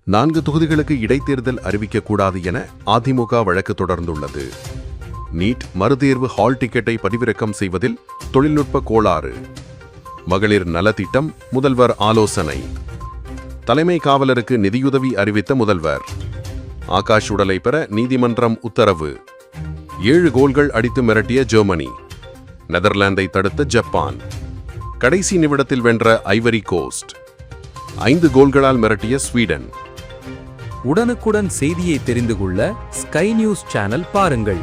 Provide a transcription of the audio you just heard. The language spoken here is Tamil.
4 தொகுதிகளுக்கு இடைத்தேர்தல் அறிவிக்கக்கூடாது என அதிமுக வழக்கு தொடர்ந்துள்ளது. நீட் மறுதேர்வு ஹால் டிக்கெட்டை பதிவிறக்கம் செய்வதில் தொழில்நுட்ப கோளாறு. மகளிர் நலத்திட்டம் முதல்வர் ஆலோசனை. தலைமை காவலருக்கு நிதியுதவி அறிவித்த முதல்வர். ஆகாஷ் உடலை பெற நீதிமன்றம் உத்தரவு. 7 கோல்கள் அடித்து மிரட்டிய ஜெர்மனி. நெதர்லாந்தை தடுத்த ஜப்பான். கடைசி நிமிடத்தில் வென்ற ஐவரி கோஸ்ட். 5 கோல்களால் மிரட்டிய ஸ்வீடன். உடனுக்குடன் செய்தியை தெரிந்து கொள்ள ஸ்கை நியூஸ் சேனல் பாருங்கள்.